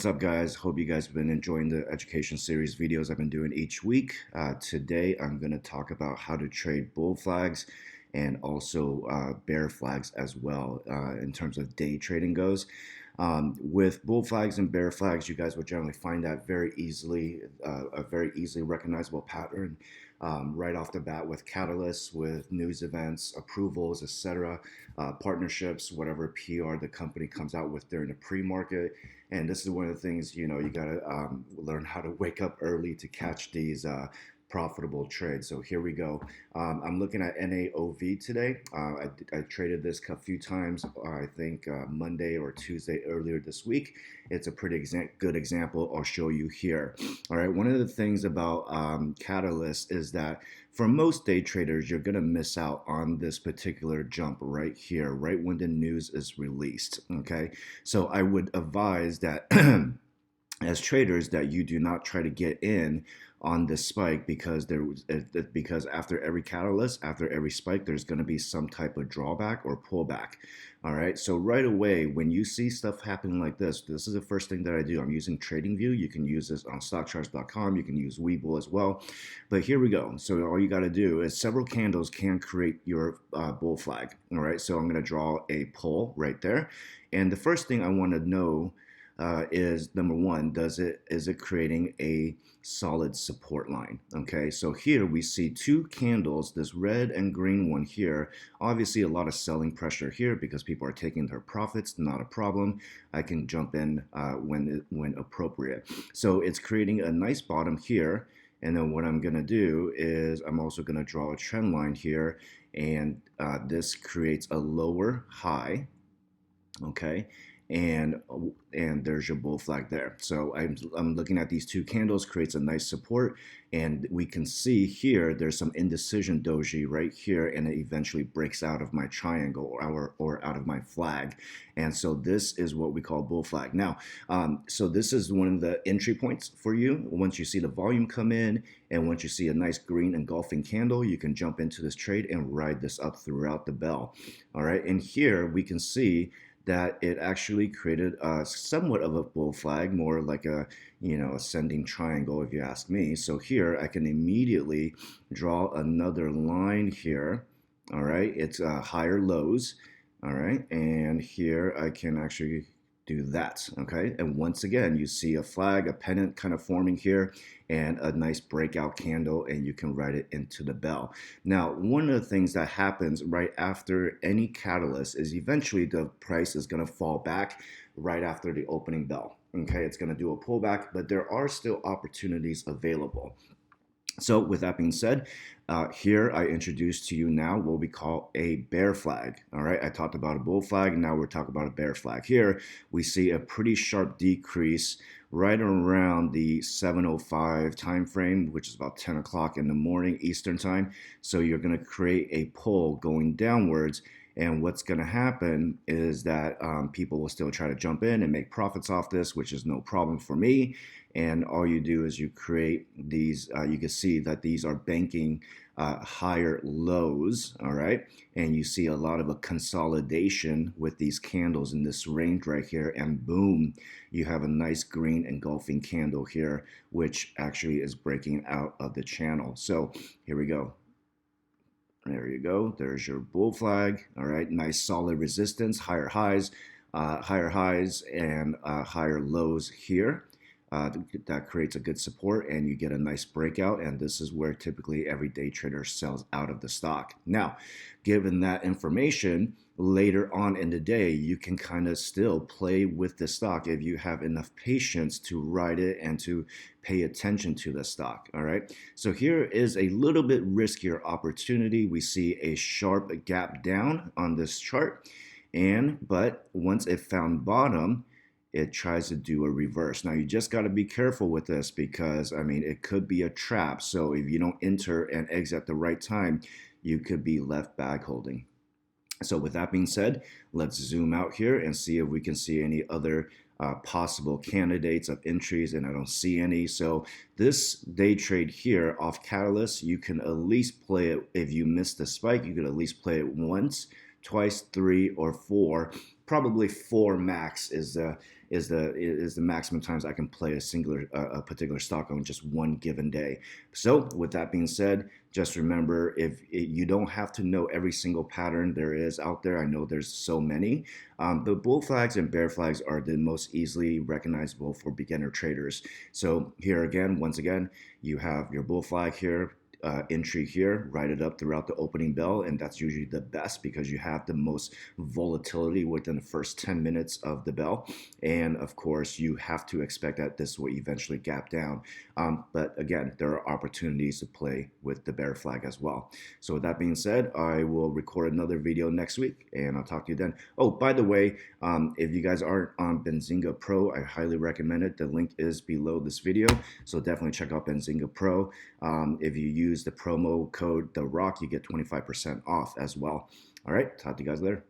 What's up, guys? Hope you guys have been enjoying the education series videos I've been doing each week. Today, I'm going to talk about how to trade bull flags and also bear flags as well in terms of day trading goes. With bull flags and bear flags, you guys will generally find that very easily, a very easily recognizable pattern right off the bat with catalysts, with news events, approvals, etc., partnerships, whatever PR the company comes out with during the pre-market. And this is one of the things, you got to learn how to wake up early to catch these profitable trades. So here we go. I'm looking at NAOV today. I traded this a few times, I think Monday or Tuesday earlier this week. It's a pretty good example I'll show you here. All right, one of the things about Catalyst is that for most day traders, you're going to miss out on this particular jump right here, right when the news is released. Okay, so I would advise that as traders that you do not try to get in on this spike because because after every catalyst, after every spike, there's going to be some type of drawback or pullback. All right, so right away when you see stuff happening like this is the first thing that I do. I'm using TradingView. You can use this on stockcharts.com. You can use Webull as well. But here we go. So all you got to do is several candles can create your bull flag. All right, so I'm going to draw a pull right there, and the first thing I want to know is number one, is it creating a solid support line? Okay, so here we see two candles, this red and green one here. Obviously a lot of selling pressure here because people are taking their profits, not a problem. I can jump in when appropriate. So it's creating a nice bottom here. And then what I'm going to do is I'm also going to draw a trend line here, and this creates a lower high. Okay, and there's your bull flag there. So I'm looking at these two candles, creates a nice support, and we can see here there's some indecision doji right here, and it eventually breaks out of my triangle or out of my flag. And so this is what we call bull flag. Now, so this is one of the entry points for you. Once you see the volume come in, and once you see a nice green engulfing candle, you can jump into this trade and ride this up throughout the bell. All right, and here we can see that it actually created somewhat of a bull flag, more like a ascending triangle if you ask me. So here I can immediately draw another line here. All right, it's higher lows. All right, and here I can actually do that. Okay, and once again you see a flag, a pennant kind of forming here, and a nice breakout candle, and you can write it into the bell. Now, one of the things that happens right after any catalyst is eventually the price is going to fall back right after the opening bell. Okay, it's going to do a pullback, but there are still opportunities available. So with that being said, here I introduce to you now what we call a bear flag. All right, I talked about a bull flag, and now we're talking about a bear flag. Here we see a pretty sharp decrease right around the 7:05 time frame, which is about 10 o'clock in the morning Eastern time. So you're going to create a pull going downwards. And what's going to happen is that people will still try to jump in and make profits off this, which is no problem for me. And all you do is you create these, you can see that these are banking higher lows, all right? And you see a lot of a consolidation with these candles in this range right here, and boom, you have a nice green engulfing candle here, which actually is breaking out of the channel. So here we go. There you go. There's your bull flag. All right, nice solid resistance, higher highs and higher lows here. That creates a good support, and you get a nice breakout, and this is where typically every day trader sells out of the stock. Now, given that information, later on in the day, you can kind of still play with the stock if you have enough patience to ride it and to pay attention to the stock. All right, so here is a little bit riskier opportunity. We see a sharp gap down on this chart, but once it found bottom, it tries to do a reverse. Now, you just got to be careful with this because, I mean, it could be a trap. So if you don't enter and exit at the right time, you could be left bag holding. So with that being said, let's zoom out here and see if we can see any other possible candidates of entries, and I don't see any. So this day trade here off Catalyst, you can at least play it. If you miss the spike, you could at least play it once, twice, three, or four, probably 4 max is the maximum times I can play a particular stock on just one given day. So with that being said, just remember, you don't have to know every single pattern there is out there. I know there's so many. The bull flags and bear flags are the most easily recognizable for beginner traders. So here again, once again, you have your bull flag here, entry here, write it up throughout the opening bell, and that's usually the best because you have the most volatility within the first 10 minutes of the bell. And of course, you have to expect that this will eventually gap down. But again, there are opportunities to play with the bear flag as well. So with that being said, I will record another video next week, and I'll talk to you then. Oh, by the way, if you guys aren't on Benzinga Pro, I highly recommend it. The link is below this video, so definitely check out Benzinga Pro. If you use the promo code The Rock, you get 25% off as well. All right, talk to you guys later.